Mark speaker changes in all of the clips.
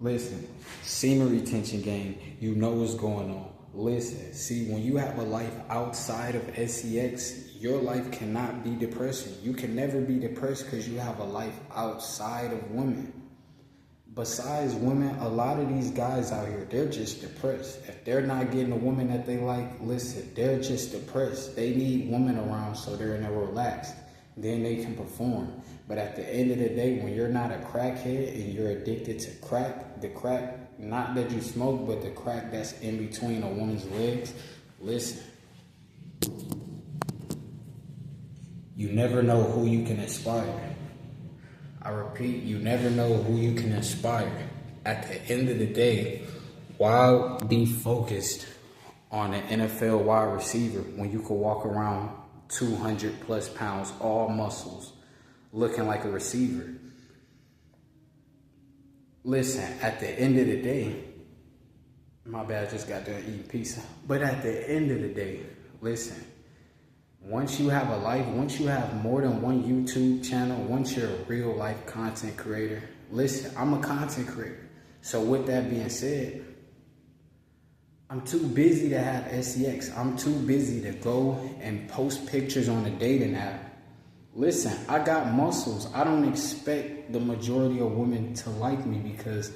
Speaker 1: Listen, semen retention game, you know what's going on. Listen, see, when you have a life outside of sex, your life cannot be depressing. You can never be depressed because you have a life outside of women. Besides women, a lot of these guys out here, they're just depressed. If they're not getting a woman that they like, listen, they're just depressed. They need women around so they're relaxed. Then they can perform. But at the end of the day, when you're not a crackhead and you're addicted to crack, the crack, not that you smoke, but the crack that's in between a woman's legs, listen. You never know who you can inspire. I repeat, you never know who you can inspire. At the end of the day, why be focused on an NFL wide receiver when you could walk around 200 plus pounds, all muscles, looking like a receiver? Listen, at the end of the day, my bad, I just got done eating pizza. But at the end of the day, listen, once you have a life, once you have more than one YouTube channel, once you're a real life content creator, listen, I'm a content creator. So with that being said, I'm too busy to have sex. I'm too busy to go and post pictures on a dating app. Listen, I got muscles. I don't expect the majority of women to like me because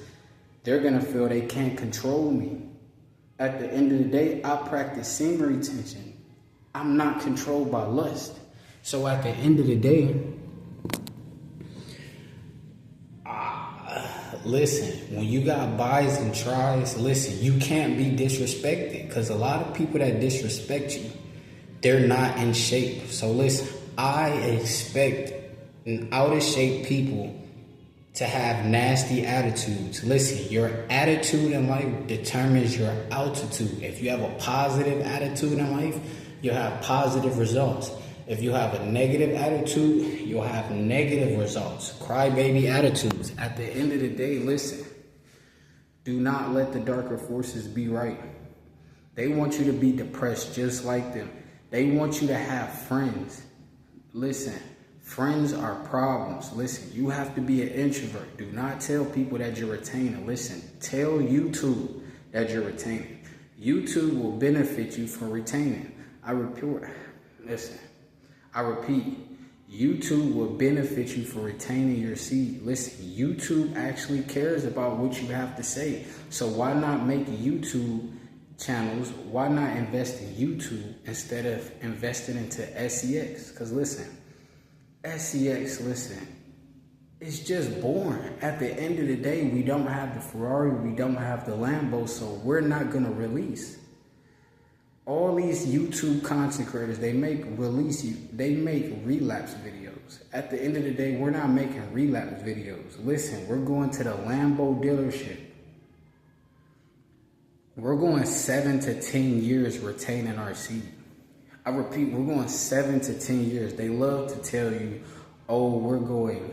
Speaker 1: they're going to feel they can't control me. At the end of the day, I practice semen retention. I'm not controlled by lust. So at the end of the day, listen, when you got buys and tries, listen, you can't be disrespected because a lot of people that disrespect you, they're not in shape. So listen, I expect out of shape people to have nasty attitudes. Listen, your attitude in life determines your altitude. If you have a positive attitude in life, you'll have positive results. If you have a negative attitude, you'll have negative results. Crybaby attitudes. At the end of the day, listen, do not let the darker forces be right. They want you to be depressed just like them. They want you to have friends. Listen, friends are problems. Listen, you have to be an introvert. Do not tell people that you're retaining. Listen, tell YouTube that you're retaining. YouTube will benefit you from retaining. I repeat, YouTube will benefit you for retaining your seed. Listen, YouTube actually cares about what you have to say. So why not make YouTube channels? Why not invest in YouTube instead of investing into sex? Because listen, sex, listen, it's just boring. At the end of the day, we don't have the Ferrari, we don't have the Lambo, so we're not going to release. All these YouTube content creators, they make relapse videos. At the end of the day, we're not making relapse videos. Listen, we're going to the Lambo dealership. We're going 7 to 10 years retaining our seed. I repeat, we're going 7 to 10 years. They love to tell you, oh, we're going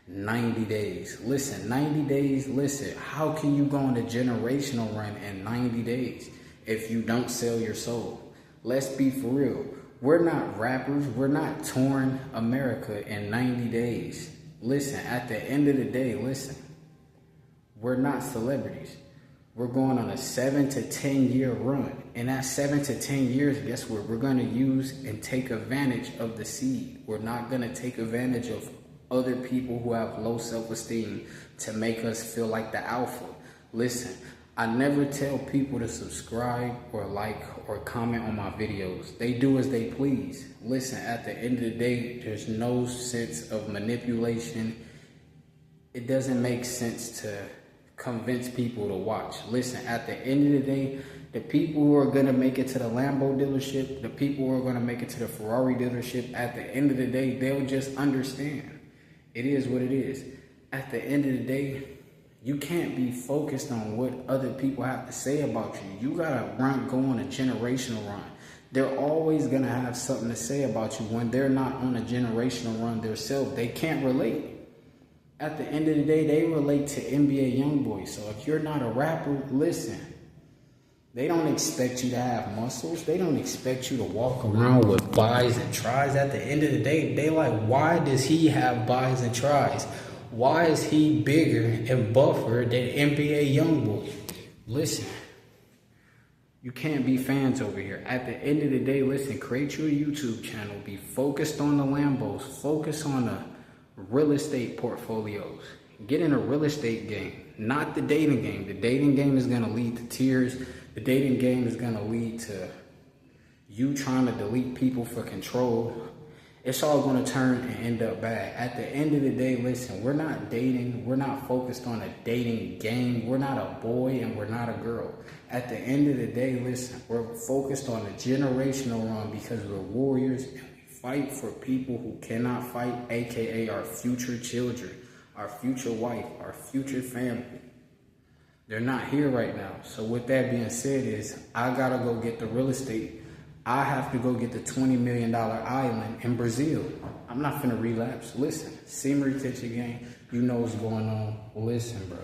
Speaker 1: 90 days. Listen, 90 days, listen, how can you go on a generational run in 90 days? If you don't sell your soul? Let's be for real. We're not rappers. We're not touring America in 90 days. Listen, at the end of the day, listen, we're not celebrities. We're going on a 7 to 10 year run. And that 7 to 10 years, guess what? We're going to use and take advantage of the seed. We're not going to take advantage of other people who have low self-esteem to make us feel like the alpha. Listen, I never tell people to subscribe or like or comment on my videos. They do as they please. Listen, at the end of the day, there's no sense of manipulation. It doesn't make sense to convince people to watch. Listen, at the end of the day, the people who are going to make it to the Lambo dealership, the people who are going to make it to the Ferrari dealership, at the end of the day, they'll just understand. It is what it is. At the end of the day, you can't be focused on what other people have to say about you. You gotta go on a generational run. They're always gonna have something to say about you when they're not on a generational run themselves. They can't relate. At the end of the day, they relate to NBA YoungBoy. So if you're not a rapper, listen. They don't expect you to have muscles. They don't expect you to walk around with buys and tries. At the end of the day, they like, why does he have buys and tries? Why is he bigger and buffer than NBA Youngboy? Listen, you can't be fans over here. At the end of the day, listen, create your YouTube channel. Be focused on the Lambos. Focus on the real estate portfolios. Get in a real estate game, not the dating game. The dating game is going to lead to tears. The dating game is going to lead to you trying to delete people for control. It's all going to turn and end up bad. At the end of the day, listen, we're not dating. We're not focused on a dating game. We're not a boy and we're not a girl. At the end of the day, listen, we're focused on a generational run because we're warriors and we fight for people who cannot fight, aka our future children, our future wife, our future family. They're not here right now. So with that being said is, I got to go get the real estate. I have to go get the $20 million island in Brazil. I'm not finna relapse. Listen, Semen Retention Gang, you know what's going on. Listen, bro.